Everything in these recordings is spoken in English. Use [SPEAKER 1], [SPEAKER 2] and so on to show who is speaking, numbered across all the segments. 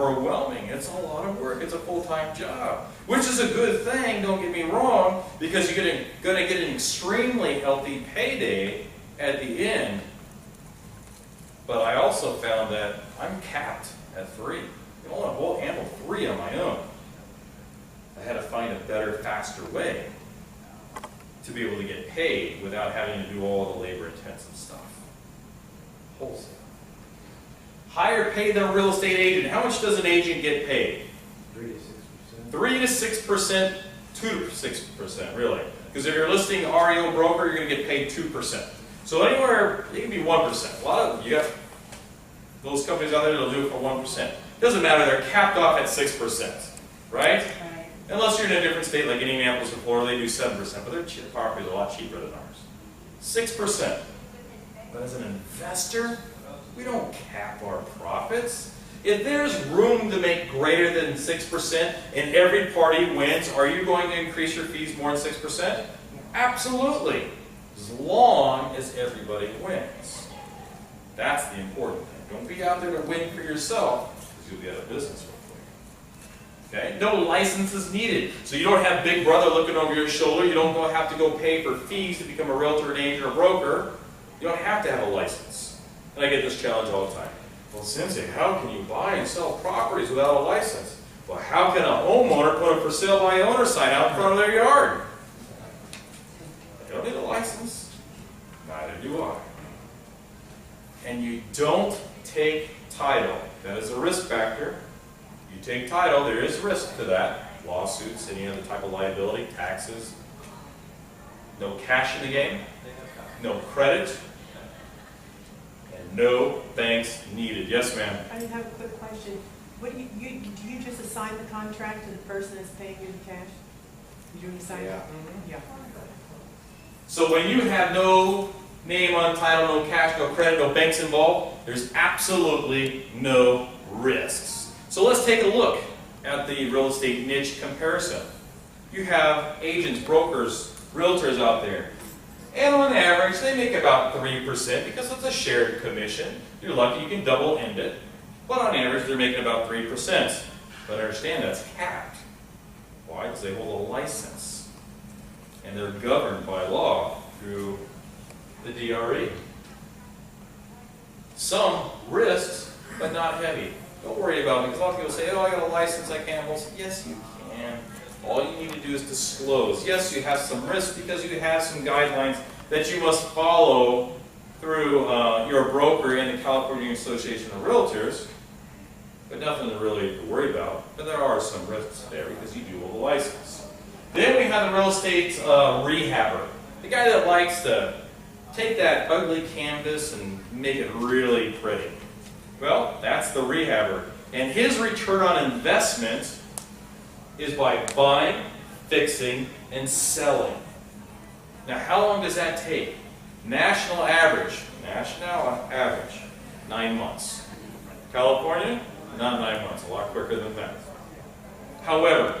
[SPEAKER 1] overwhelming. It's a lot of work. It's a full-time job, which is a good thing, don't get me wrong, because you're going to get an extremely healthy payday at the end. But I also found that I'm capped at 3. I only handle 3 on my own. I had to find a better, faster way to be able to get paid without having to do all the labor-intensive stuff. Wholesale. Higher pay than a real estate agent. How much does an agent get paid?
[SPEAKER 2] 3 to 6%.
[SPEAKER 1] 3 to 6%, 2 to 6%, really. Because if you're listing REO broker, you're going to get paid 2%. So anywhere, it can be 1%. A lot of, you got those companies out there that'll do it for 1%. Doesn't matter, they're capped off at 6%, right? Unless you're in a different state like Indianapolis or Florida, they do 7%, but their property is a lot cheaper than ours. 6%. But as an investor, we don't cap our profits. If there's room to make greater than 6% and every party wins, are you going to increase your fees more than 6%? Absolutely. As long as everybody wins. That's the important thing. Don't be out there to win for yourself, because you'll be out of business real quick. Okay? No license is needed. So you don't have Big Brother looking over your shoulder. You don't have to go pay for fees to become a realtor, an agent, or a broker. You don't have to have a license. And I get this challenge all the time. Well, Sensei, how can you buy and sell properties without a license? Well, how can a homeowner put a for sale by owner sign out in front of their yard? They don't need a license. Neither do I. And you don't take title. That is a risk factor. You take title, there is risk to that. Lawsuits, any other type of liability, taxes. No cash in the game. No credit. And no banks needed. Yes, ma'am?
[SPEAKER 3] I have a quick question. What do you just assign the contract to the person that's paying you the cash? You assign it? Yeah.
[SPEAKER 1] So when you have no name on title, no cash, no credit, no banks involved, there's absolutely no risks. So let's take a look at the real estate niche comparison. You have agents, brokers, realtors out there. And on average, they make about 3% because it's a shared commission. You're lucky you can double end it. But on average, they're making about 3%. But understand that's capped. Why? Because they hold a license. And they're governed by law through the DRE. Some risks, but not heavy. Don't worry about it, because a lot of people say, oh, I got a license, I can't hold. Yes, you can. All you need to do is disclose. Yes, you have some risk because you have some guidelines that you must follow through your broker and the California Association of Realtors, but nothing to really worry about. But there are some risks there because you do hold a license. Then we have the real estate rehabber, the guy that likes to take that ugly canvas and make it really pretty. Well, that's the rehabber. And his return on investment is by buying, fixing, and selling. Now, how long does that take? National average, 9 months. California, not 9 months, a lot quicker than that. However,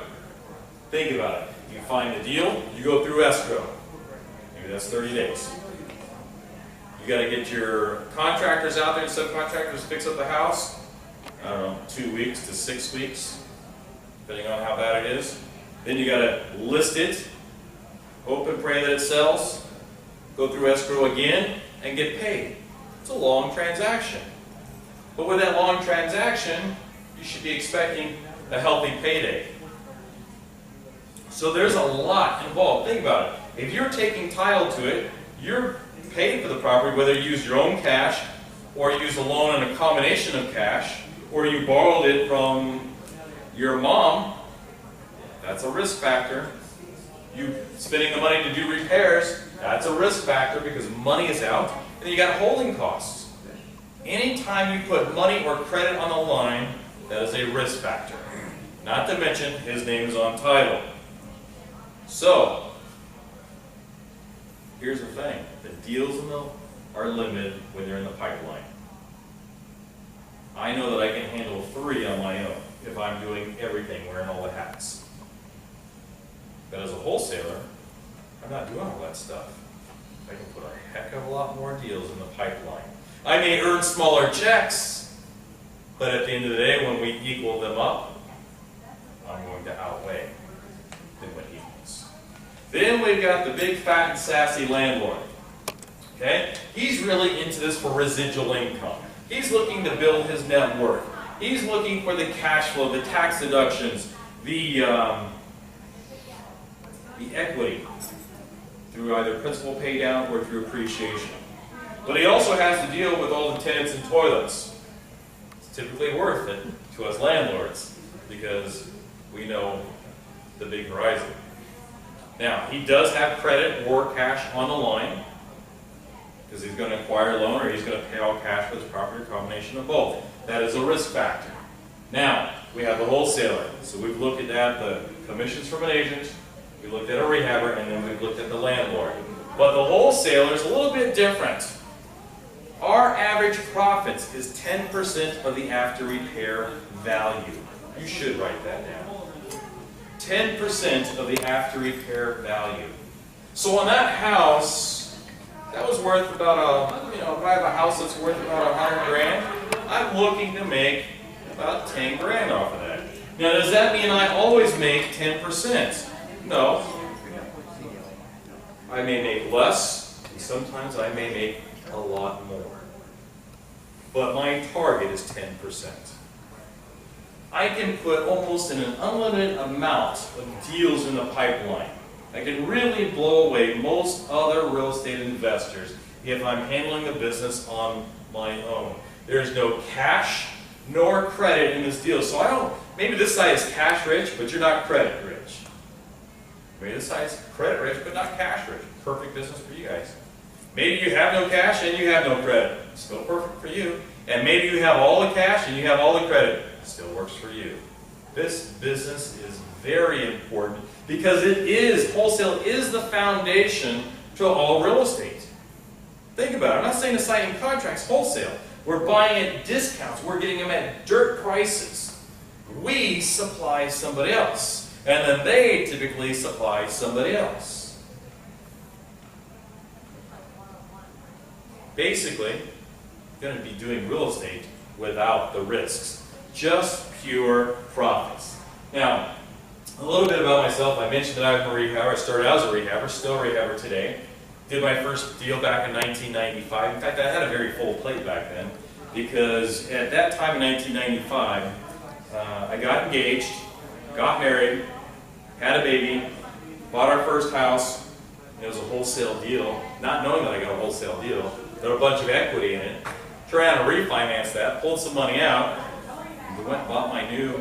[SPEAKER 1] think about it. You find a deal, you go through escrow. Maybe that's 30 days. You got to get your contractors out there and subcontractors to fix up the house. I don't know, 2 weeks to 6 weeks, depending on how bad it is. Then you got to list it, hope and pray that it sells, go through escrow again, and get paid. It's a long transaction. But with that long transaction, you should be expecting a healthy payday. So there's a lot involved. Think about it. If you're taking title to it, you're paying for the property, whether you use your own cash, or you use a loan and a combination of cash, or you borrowed it from your mom. That's a risk factor. You spending the money to do repairs, that's a risk factor because money is out. And then you got holding costs. Anytime you put money or credit on the line, that is a risk factor. Not to mention, his name is on title. So, here's the thing. The deals are limited when they're in the pipeline. I know that I can handle 3 on my own if I'm doing everything, wearing all the hats. But as a wholesaler, I'm not doing all that stuff. I can put a heck of a lot more deals in the pipeline. I may earn smaller checks, But at the end of the day, when we equal them up, I'm going to outweigh than what he wants. Then we've got the big, fat, and sassy landlord. Okay? He's really into this for residual income. He's looking to build his net worth. He's looking for the cash flow, the tax deductions, the equity through either principal pay down or through appreciation. But he also has to deal with all the tenants and toilets. It's typically worth it to us landlords because we know the big horizon. Now, he does have credit or cash on the line because he's going to acquire a loan or he's going to pay all cash for his property, or combination of both. That is a risk factor. Now, we have the wholesaler. So we've looked at that, the commissions from an agent, we looked at a rehabber, and then we've looked at the landlord. But the wholesaler is a little bit different. Our average profits is 10% of the after repair value. You should write that down. 10% of the after repair value. So on that house, that was worth about if I have a house that's worth about 100 grand, I'm looking to make about 10 grand off of that. Now, does that mean I always make 10%? No. I may make less, and sometimes I may make a lot more. But my target is 10%. I can put almost an unlimited amount of deals in the pipeline. I can really blow away most other real estate investors if I'm handling the business on my own. There's no cash nor credit in this deal. So maybe this side is cash rich, but you're not credit rich. Maybe this side is credit rich, but not cash rich. Perfect business for you guys. Maybe you have no cash and you have no credit. Still perfect for you. And maybe you have all the cash and you have all the credit. Still works for you. This business is very important because wholesale is the foundation to all real estate. Think about it. I'm not saying to sign in contracts, wholesale. We're buying at discounts. We're getting them at dirt prices. We supply somebody else. And then they typically supply somebody else. Basically, you're going to be doing real estate without the risks. Just pure profits. Now, a little bit about myself. I mentioned that I'm a rehabber. I started out as a rehabber, still a rehabber today. Did my first deal back in 1995. In fact, I had a very full plate back then because at that time in 1995, I got engaged, got married, had a baby, bought our first house. It was a wholesale deal, not knowing that I got a wholesale deal. There was a bunch of equity in it. Turned around and refinanced that, pulled some money out, and we went and bought my new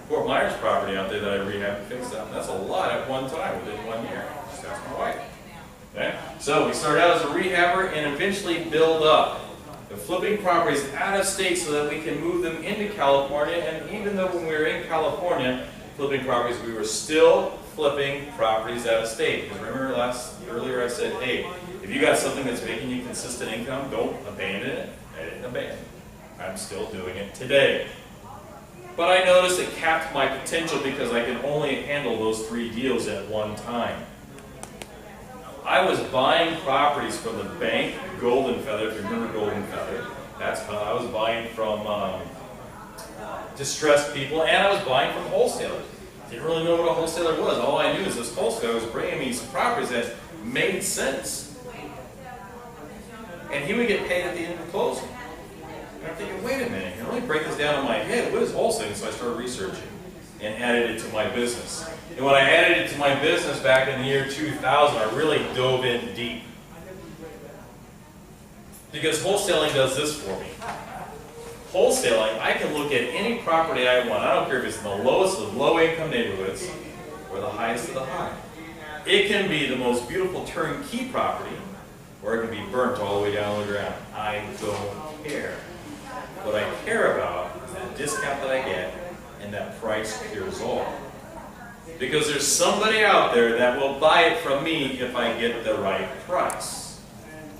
[SPEAKER 1] Fort Myers property out there that I rehabbed and fixed up. And that's a lot at one time, within 1 year. Just ask my wife. Okay? So we started out as a rehabber and eventually build up. The flipping properties out of state so that we can move them into California. And even though when we were in California, flipping properties, we were still flipping properties out of state. Because remember earlier I said, hey, if you got something that's making you consistent income, don't abandon it. I didn't abandon it. I'm still doing it today. But I noticed it capped my potential because I could only handle those 3 deals at one time. I was buying properties from the bank, Golden Feather, if you remember Golden Feather. That's how I was buying from distressed people, and I was buying from wholesalers. Didn't really know what a wholesaler was. All I knew is this wholesaler was bringing me some properties that made sense. And he would get paid at the end of the closing. And I'm thinking, wait a minute, let me break this down in my head. What is wholesaling? So I started researching and added it to my business. And when I added it to my business back in the year 2000, I really dove in deep. Because wholesaling does this for me. Wholesaling, I can look at any property I want. I don't care if it's in the lowest of low-income neighborhoods or the highest of the high. It can be the most beautiful turnkey property, or it can be burnt all the way down to the ground. I don't care. What I care about is that discount that I get, and that price cures all. Because there's somebody out there that will buy it from me if I get the right price.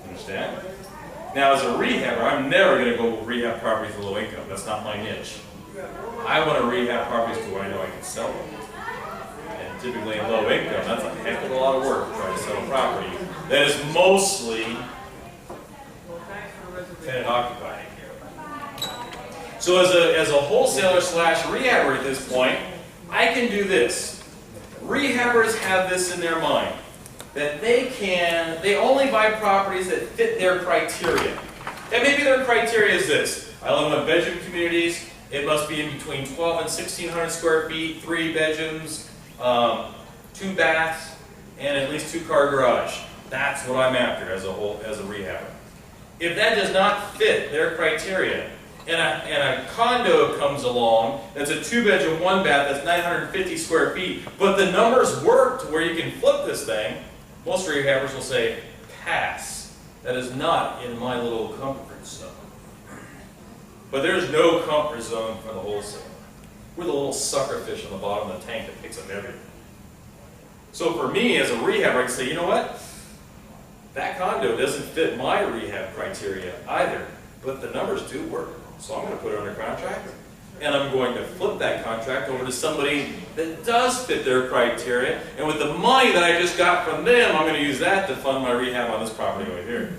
[SPEAKER 1] Understand? Now, as a rehabber, I'm never going to go rehab properties for low income. That's not my niche. I want to rehab properties to where I know I can sell them. And typically in low income, that's a heck of a lot of work to try to sell a property that is mostly tenant occupied. So as a wholesaler slash rehabber at this point, I can do this. Rehabbers have this in their mind, that they only buy properties that fit their criteria. And maybe their criteria is this: I live in bedroom communities, it must be in between 12 and 1,600 square feet, 3 bedrooms, 2 baths, and at least 2-car garage. That's what I'm after as a rehabber. If that does not fit their criteria, and a condo comes along that's a 2-bedroom, 1-bath, that's 950 square feet, but the numbers work to where you can flip this thing, most rehabbers will say, pass. That is not in my little comfort zone. But there's no comfort zone for the wholesaler. We're the little sucker fish on the bottom of the tank that picks up everything. So for me as a rehabber, I can say, you know what? That condo doesn't fit my rehab criteria either, but the numbers do work. So I'm going to put it under contract, and I'm going to flip that contract over to somebody that does fit their criteria, and with the money that I just got from them, I'm going to use that to fund my rehab on this property over here.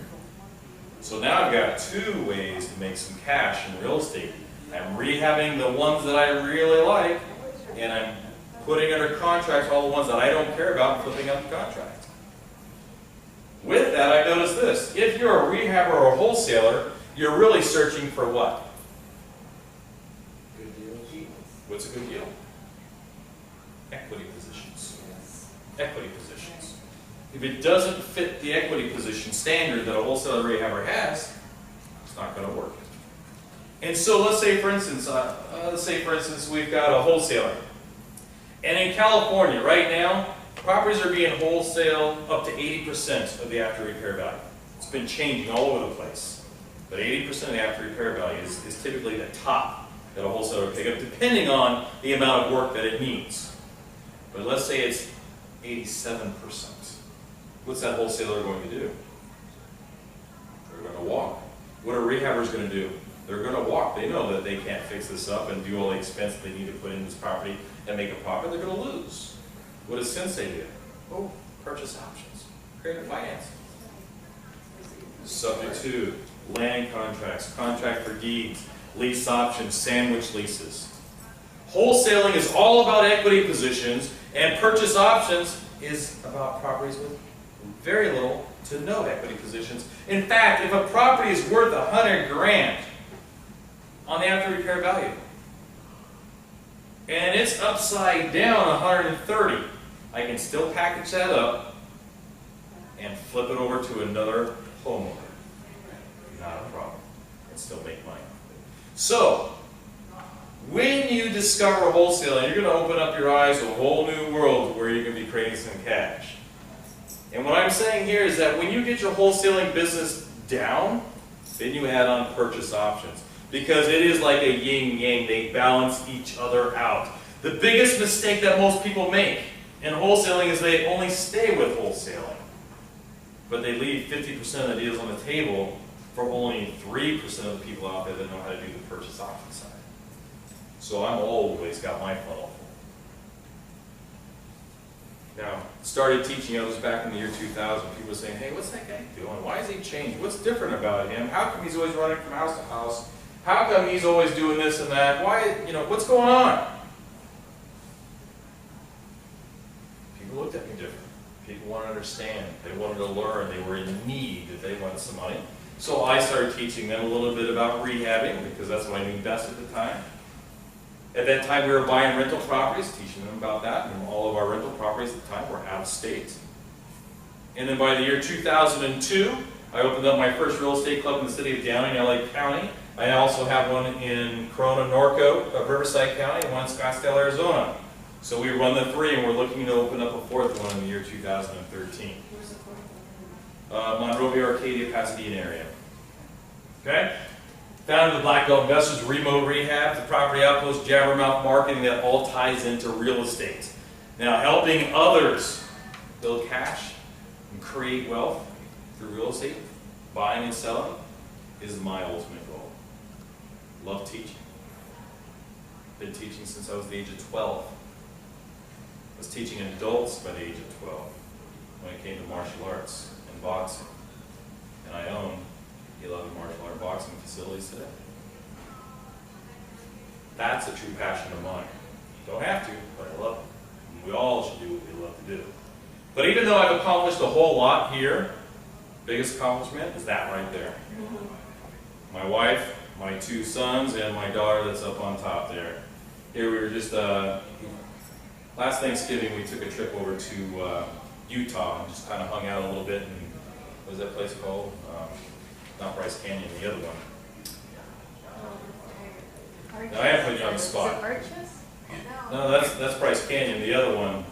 [SPEAKER 1] So now I've got 2 ways to make some cash in real estate. I'm rehabbing the ones that I really like, and I'm putting under contract all the ones that I don't care about and flipping out the contract. With that, I noticed this. If you're a rehabber or a wholesaler, you're really searching for what?
[SPEAKER 2] Good deals.
[SPEAKER 1] What's a good deal? Equity positions. Equity positions. If it doesn't fit the equity position standard that a wholesaler rehabber has, it's not going to work. And so let's say, for instance, we've got a wholesaler. And in California, right now, properties are being wholesaled up to 80% of the after repair value. It's been changing all over the place. But 80% of the after repair value is typically the top that a wholesaler will pick up, depending on the amount of work that it needs. But let's say it's 87%. What's that wholesaler going to do? They're going to walk. What are rehabbers going to do? They're going to walk. They know that they can't fix this up and do all the expense they need to put in this property and make a profit. They're going to lose. What does Sensei do? Oh, purchase options. Creative financing. Subject to land contracts, contract for deeds, lease options, sandwich leases. Wholesaling is all about equity positions, and purchase options is about properties with very little to no equity positions. In fact, if a property is worth $100,000 on the after repair value, and it's upside down 130, I can still package that up and flip it over to another homeowner. Not a problem. And still make money. So, when you discover wholesaling, you're going to open up your eyes to a whole new world where you're going to be creating some cash. And what I'm saying here is that when you get your wholesaling business down, then you add on purchase options. Because it is like a yin-yang, they balance each other out. The biggest mistake that most people make in wholesaling is they only stay with wholesaling. But they leave 50% of the deals on the table for only 3% of the people out there that know how to do the purchase option side. So I'm always got my funnel full. Now, started teaching others back in the year 2000. People were saying, hey, what's that guy doing? Why has he changed? What's different about him? How come he's always running from house to house? How come he's always doing this and that? Why, what's going on? People looked at me different. People wanted to understand. They wanted to learn. They were in need. They wanted some money. So I started teaching them a little bit about rehabbing because that's what I knew best at the time. At that time, we were buying rental properties, teaching them about that. And all of our rental properties at the time were out of state. And then by the year 2002, I opened up my first real estate club in the city of Downey, LA County. I also have one in Corona, Norco, Riverside County, and one in Scottsdale, Arizona. So we run the 3, and we're looking to open up a 4th one in the year 2013.
[SPEAKER 3] Where's the 4th one?
[SPEAKER 1] Monrovia, Arcadia, Pasadena area. Okay? Founded the Black Belt Investors, Remote Rehab, the Property Outpost, Jabbermouth Marketing, that all ties into real estate. Now, helping others build cash and create wealth through real estate, buying and selling, is my ultimate goal. Love teaching. Been teaching since I was the age of 12. I was teaching adults by the age of 12 when it came to martial arts and boxing. And I own 11 martial art boxing facilities today. That's a true passion of mine. Don't have to, but I love it. And we all should do what we love to do. But even though I've accomplished a whole lot here, biggest accomplishment is that right there. My wife, my 2 sons, and my daughter that's up on top there. Here we were just, last Thanksgiving we took a trip over to Utah and just kind of hung out a little bit. And what is that place called? Not Bryce Canyon, the other one. Now, I am putting you on the spot.
[SPEAKER 3] Is it Arches?
[SPEAKER 1] No, that's Bryce Canyon. The other one,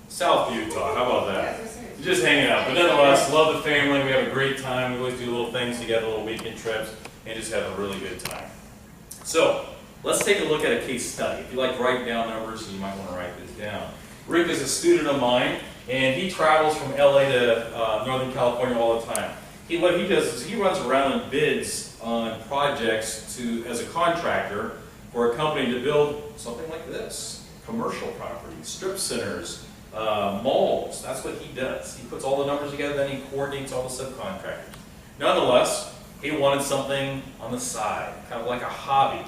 [SPEAKER 1] South Utah. How about that? Just hanging out. But nonetheless, love the family. We have a great time. We always do little things together, little weekend trips, and just have a really good time. So, let's take a look at a case study. If you like writing down numbers, you might want to write this down. Rick is a student of mine, and he travels from LA to Northern California all the time. What he does is he runs around and bids on projects as a contractor for a company to build something like this. Commercial properties, strip centers, malls. That's what he does. He puts all the numbers together, then he coordinates all the subcontractors. Nonetheless, he wanted something on the side, kind of like a hobby,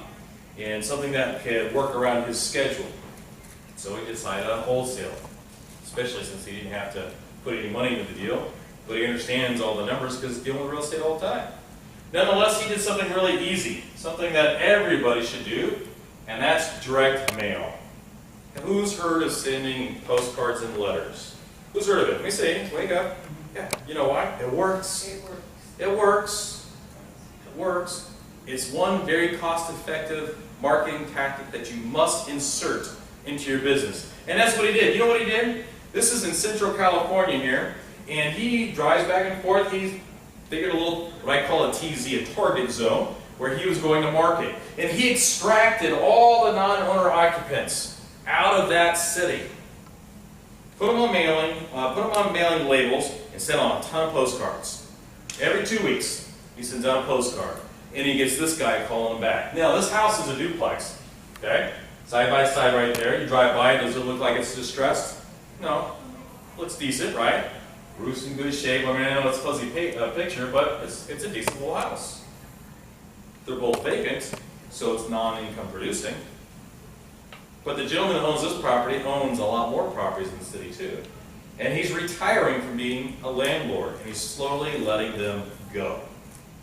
[SPEAKER 1] and something that could work around his schedule. So he decided on wholesale, especially since he didn't have to put any money into the deal, but he understands all the numbers because he's dealing with real estate all the time. Nonetheless, he did something really easy, something that everybody should do, and that's direct mail. Who's heard of sending postcards and letters? Who's heard of it? Let me see. Wake up. Yeah. You know why? It works.
[SPEAKER 3] It works.
[SPEAKER 1] It works. It works. It's one very cost-effective marketing tactic that you must insert into your business. And that's what he did. You know what he did? This is in Central California here, and he drives back and forth. He figured a little, what I call a TZ, a target zone, where he was going to market. And he extracted all the non-owner occupants out of that city, put them on mailing labels, and sent on a ton of postcards. Every 2 weeks, he sends out a postcard, and he gets this guy calling him back. Now, this house is a duplex, okay? Side by side right there. You drive by, does it look like it's distressed? No. Looks decent, right? Roof's in good shape. I mean, I know it's a fuzzy picture, but it's a decent little house. They're both vacant, so it's non-income producing. But the gentleman that owns this property owns a lot more properties in the city too. And he's retiring from being a landlord, and he's slowly letting them go.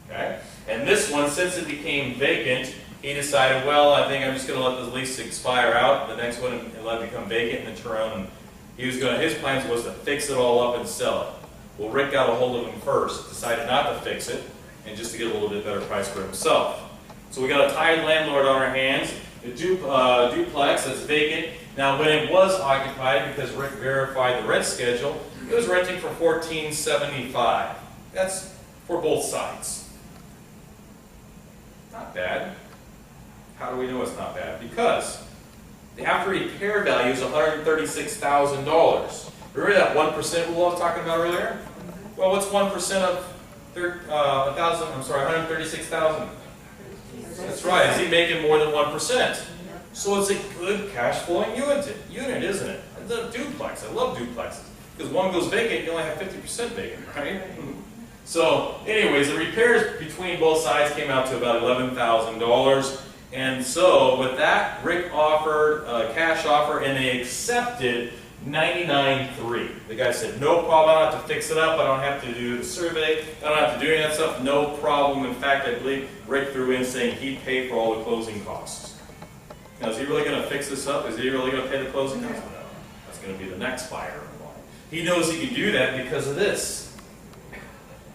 [SPEAKER 1] Okay? And this one, since it became vacant, he decided, well, I think I'm just going to let this lease expire out, the next one, and let it become vacant, and then turn around. And his plans was to fix it all up and sell it. Well, Rick got a hold of him first, decided not to fix it, and just to get a little bit better price for himself. So we got a tied landlord on our hands. The duplex that's vacant. Now, when it was occupied, because Rick verified the rent schedule, it was renting for $14.75. That's for both sides. Not bad. How do we know it's not bad? Because the after repair value is $136,000. Remember that 1% rule I was talking about earlier? Well, what's 1% of 136,000? That's right. Is he making more than 1%? So it's a good cash flowing unit, isn't it? The duplex. I love duplexes. Because one goes vacant, you only have 50% vacant, right? So, anyways, the repairs between both sides came out to about $11,000. And so, with that, Rick offered a cash offer, and they accepted $99,300. The guy said, no problem, I don't have to fix it up, I don't have to do the survey, I don't have to do any of that stuff, no problem. In fact, I believe Rick threw in saying he'd pay for all the closing costs. Now, is he really going to fix this up? Is he really going to pay the closing costs? No. That's going to be the next buyer in line. He knows he can do that because of this.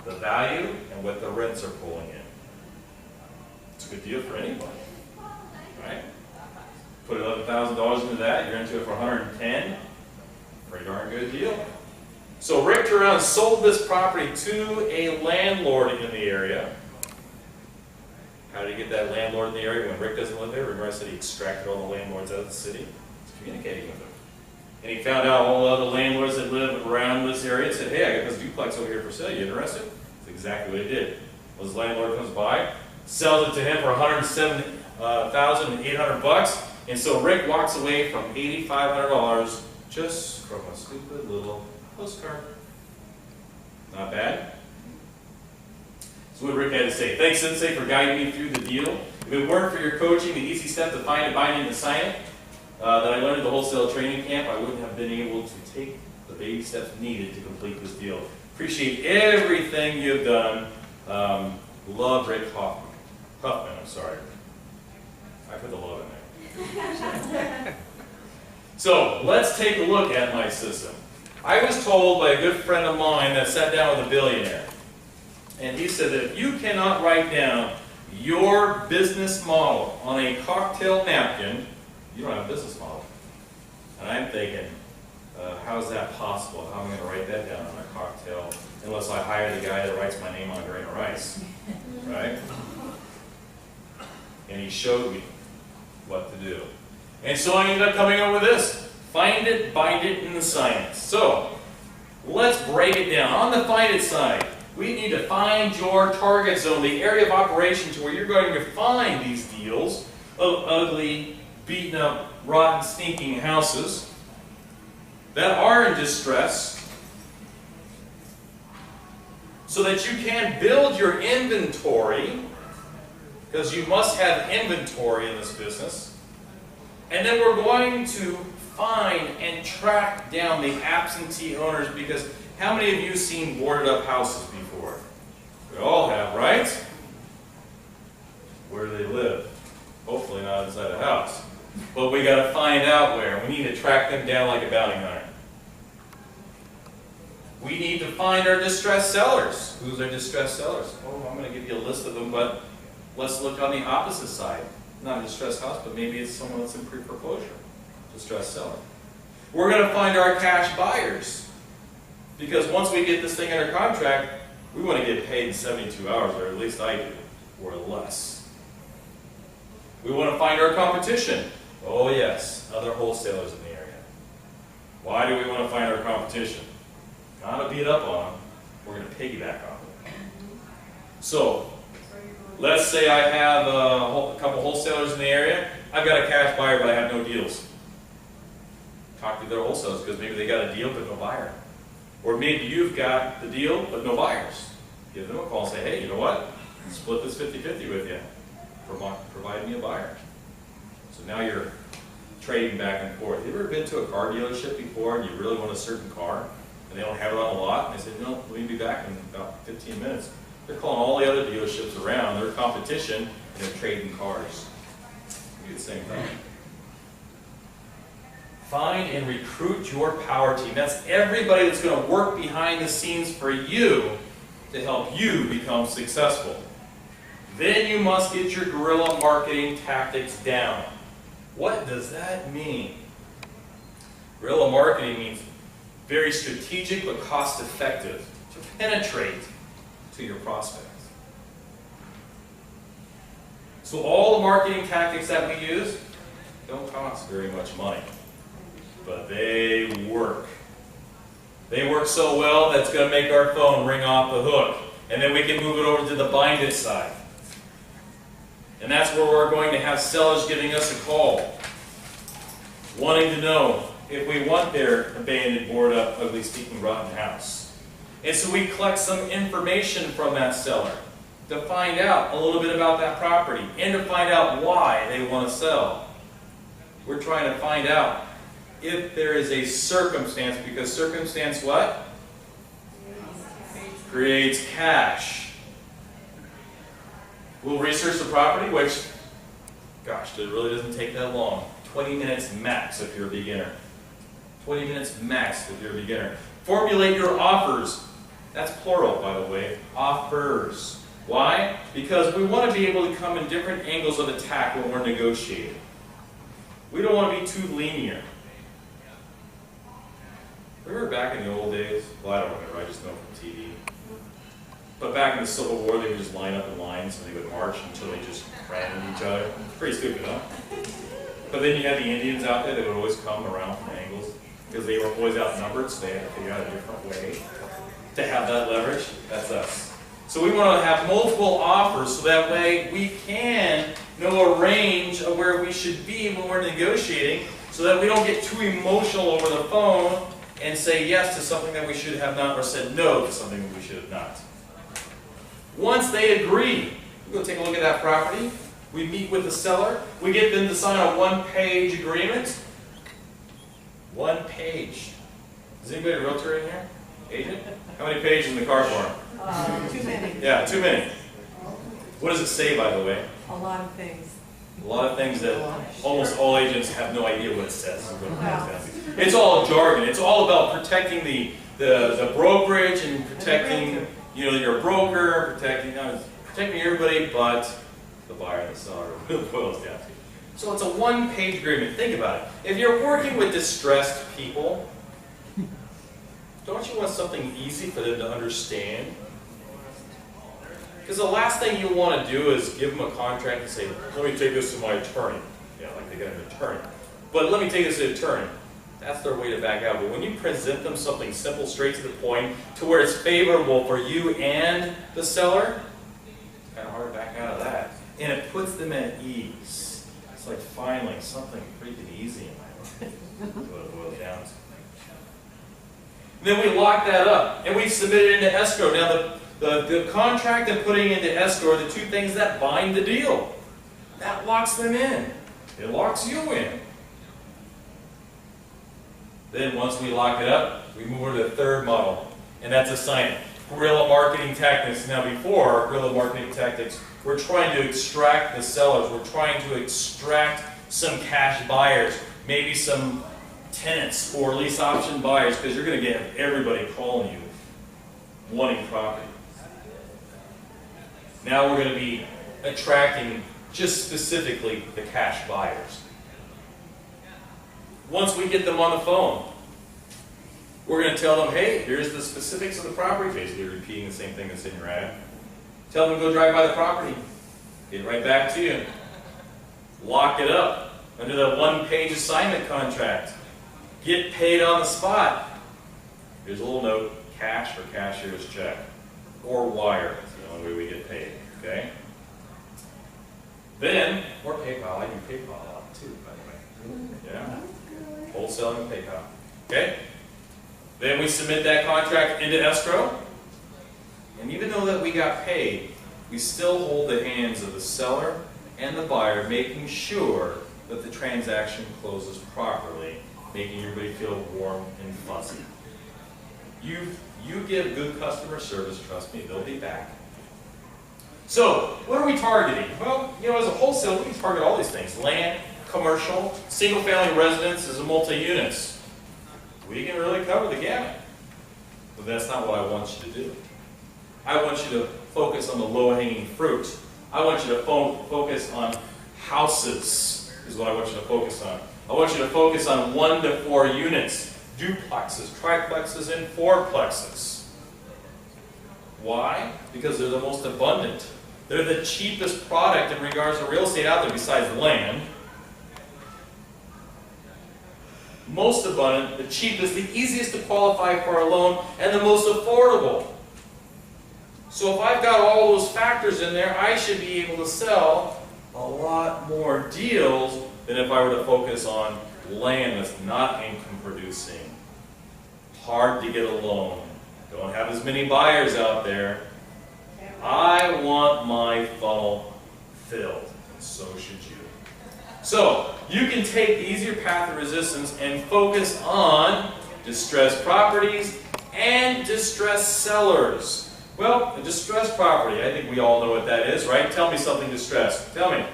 [SPEAKER 1] The value and what the rents are pulling in. It's a good deal for anybody. Right? Put $11,000 into that, you're into it for $110,000. Pretty darn good deal. So Rick turned around and sold this property to a landlord in the area. How did he get that landlord in the area when Rick doesn't live there? Remember I said he extracted all the landlords out of the city? He's communicating with them. And he found out all the other landlords that live around this area and said, hey, I got this duplex over here for sale. You interested? That's exactly what he did. Well, his landlord comes by, sells it to him for $107,800, and so Rick walks away from $8,500 just from a stupid little postcard. Not bad. That's what Rick had to say. Thanks, Sensei, for guiding me through the deal. If it weren't for your coaching, the easy step to find it, bind it, and sign it, that I learned at the wholesale training camp, I wouldn't have been able to take the baby steps needed to complete this deal. Appreciate everything you've done. Love Rick Huffman, I'm sorry. I put the love in there. So, let's take a look at my system. I was told by a good friend of mine that sat down with a billionaire, and he said that if you cannot write down your business model on a cocktail napkin, you don't have a business model. And I'm thinking, how is that possible? How am I going to write that down on a cocktail unless I hire the guy that writes my name on a grain of rice? Right? And he showed me what to do. And so I ended up coming up with this. Find it, bind it, and sign it. So, let's break it down. On the find it side, we need to find your target zone, the area of operation to where you're going to find these deals of ugly, beaten up, rotten, stinking houses that are in distress, so that you can build your inventory, because you must have inventory in this business. And then we're going to find and track down the absentee owners, because how many of you have seen boarded up houses before? We all have, right? Where do they live? Hopefully not inside a house. But we got to find out where. We need to track them down like a bounty hunter. We need to find our distressed sellers. Who's our distressed sellers? Oh, I'm going to give you a list of them, but let's look on the opposite side. Not a distressed house, but maybe it's someone that's in pre-foreclosure. Distressed seller. We're going to find our cash buyers. Because once we get this thing under contract, we want to get paid in 72 hours, or at least I do, or less. We want to find our competition. Oh yes, other wholesalers in the area. Why do we want to find our competition? Not to beat up on them, we're going to piggyback on them. So, let's say I have a couple wholesalers in the area. I've got a cash buyer, but I have no deals. Talk to their wholesalers, because maybe they got a deal, but no buyer. Or maybe you've got the deal, but no buyers. Give them a call and say, hey, you know what? Split this 50-50 with you. Provide me a buyer. So now you're trading back and forth. Have you ever been to a car dealership before and you really want a certain car, and they don't have it on the lot, and they say, no, we'll be back in about 15 minutes. They're calling all the other dealerships around, their competition, and they're trading cars. You do the same thing. Find and recruit your power team. That's everybody that's going to work behind the scenes for you to help you become successful. Then you must get your guerrilla marketing tactics down. What does that mean? Guerrilla marketing means very strategic but cost effective to penetrate to your prospects. So all the marketing tactics that we use don't cost very much money, but they work. They work so well that it's going to make our phone ring off the hook, and then we can move it over to the bind it side. And that's where we're going to have sellers giving us a call, wanting to know if we want their abandoned, boarded up, ugly, stinking, rotten house. And so we collect some information from that seller to find out a little bit about that property and to find out why they want to sell. We're trying to find out if there is a circumstance, because circumstance what? Creates cash. We'll research the property, which, gosh, it really doesn't take that long. 20 minutes max if you're a beginner. 20 minutes max if you're a beginner. Formulate your offers. That's plural, by the way. Offers. Why? Because we want to be able to come in different angles of attack when we're negotiating. We don't want to be too linear. Remember back in the old days? Well, I don't remember, I just know from TV. But back in the Civil War, they would just line up in lines and they would march until they just ran into each other. Pretty stupid, huh? But then you had the Indians out there that would always come around from angles because they were always outnumbered, so they had to figure out a different way to have that leverage. That's us. So we want to have multiple offers so that way we can know a range of where we should be when we're negotiating so that we don't get too emotional over the phone and say yes to something that we should have not, or said no to something that we should have not. Once they agree, we go take a look at that property. We meet with the seller. We get them to sign a one-page agreement. One page. Is anybody a realtor in here? Agent? How many pages in the car form?
[SPEAKER 3] Too many.
[SPEAKER 1] Yeah, too many. What does it say, by the way?
[SPEAKER 3] A lot of things.
[SPEAKER 1] A lot of things that almost all agents have no idea what it says. It's all jargon. It's all about protecting the brokerage and protecting your broker, protecting everybody but the buyer and the seller. It boils down to. So it's a one-page agreement. Think about it. If you're working with distressed people, don't you want something easy for them to understand? Because the last thing you want to do is give them a contract and say, let me take this to my attorney. Like they got an attorney. But let me take this to the attorney. That's their way to back out. But when you present them something simple, straight to the point, to where it's favorable for you and the seller, it's kind of hard to back out of that. And it puts them at ease. It's like finally something freaking easy in my life. That's what it boils down to. Then we lock that up and we submit it into escrow. Now the contract and putting into escrow are the two things that bind the deal. That locks them in. It locks you in. Then once we lock it up, we move on to the third model, and that's assignment. Guerrilla marketing tactics. Now before guerrilla marketing tactics, we're trying to extract the sellers. We're trying to extract some cash buyers, maybe some tenants or lease option buyers, because you're going to get everybody calling you wanting property. Now we're going to be attracting just specifically the cash buyers. Once we get them on the phone, we're going to tell them, hey, here's the specifics of the property, basically repeating the same thing that's in your ad. Tell them to go drive by the property. Get right back to you. Lock it up under the one-page assignment contract. Get paid on the spot. Here's a little note, cash or cashier's check. Or wire. That's the only way we get paid. Okay? Then, or PayPal. I do PayPal a lot too, by the way. Yeah? Wholesaling and PayPal. Okay? Then we submit that contract into escrow. And even though that we got paid, we still hold the hands of the seller and the buyer, making sure that the transaction closes properly, making everybody feel warm and fuzzy. You give good customer service, trust me, they'll be back. So, what are we targeting? Well, as a wholesale, we can target all these things. Land, commercial, single-family residences, and multi-units. We can really cover the gamut. But that's not what I want you to do. I want you to focus on the low-hanging fruit. I want you to focus on houses, is what I want you to focus on. I want you to focus on 1 to 4 units, duplexes, triplexes, and fourplexes. Why? Because they're the most abundant. They're the cheapest product in regards to real estate out there besides land. Most abundant, the cheapest, the easiest to qualify for a loan, and the most affordable. So if I've got all those factors in there, I should be able to sell a lot more deals than if I were to focus on land that's not income producing. Hard to get a loan. Don't have as many buyers out there. I want my funnel filled, and so should you. So, you can take the easier path of resistance and focus on distressed properties and distressed sellers. Well, a distressed property, I think we all know what that is, right? Tell me something distressed. Tell me.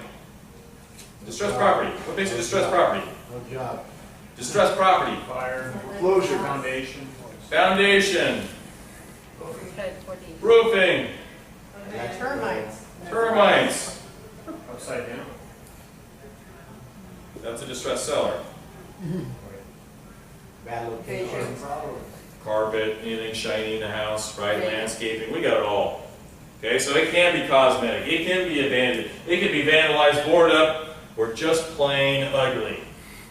[SPEAKER 1] Distressed property. What makes a distressed property?
[SPEAKER 2] No job.
[SPEAKER 1] Distressed property.
[SPEAKER 4] Fire.
[SPEAKER 2] Closure.
[SPEAKER 4] Foundation.
[SPEAKER 1] Foundation. Roofing.
[SPEAKER 3] Termites.
[SPEAKER 1] Termites.
[SPEAKER 4] Upside down.
[SPEAKER 1] That's a distressed seller.
[SPEAKER 2] Bad location.
[SPEAKER 1] Carpet, anything shiny in the house, right? Landscaping, we got it all. Okay, so it can be cosmetic, it can be abandoned, it can be vandalized, boarded up, or just plain ugly.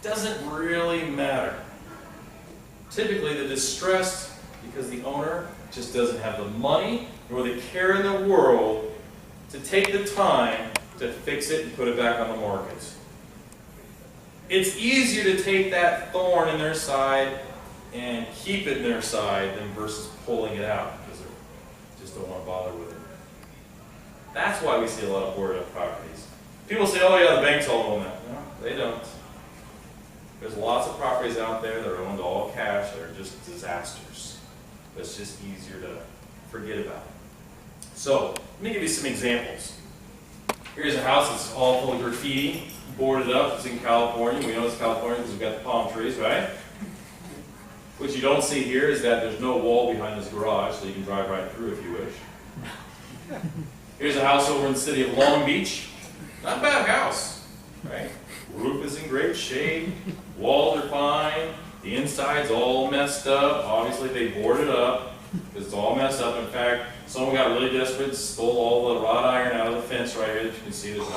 [SPEAKER 1] Doesn't really matter. Typically the distressed, because the owner just doesn't have the money nor the care in the world to take the time to fix it and put it back on the market. It's easier to take that thorn in their side and keep it in their side than versus pulling it out because they just don't want to bother with it. That's why we see a lot of boarded up properties. People say, oh yeah, the banks all own that. No, they don't. There's lots of properties out there that are owned all cash that are just disasters. It's just easier to forget about. So, let me give you some examples. Here's a house that's all full of graffiti, boarded up. It's in California. We know it's California because we've got the palm trees, right? What you don't see here is that there's no wall behind this garage, so you can drive right through if you wish. Here's a house over in the city of Long Beach. Not a bad house, right? Roof is in great shape, walls are fine, the inside's all messed up. Obviously they boarded up because it's all messed up. In fact, someone got really desperate and stole all the wrought iron out of the fence right here that you can see. There's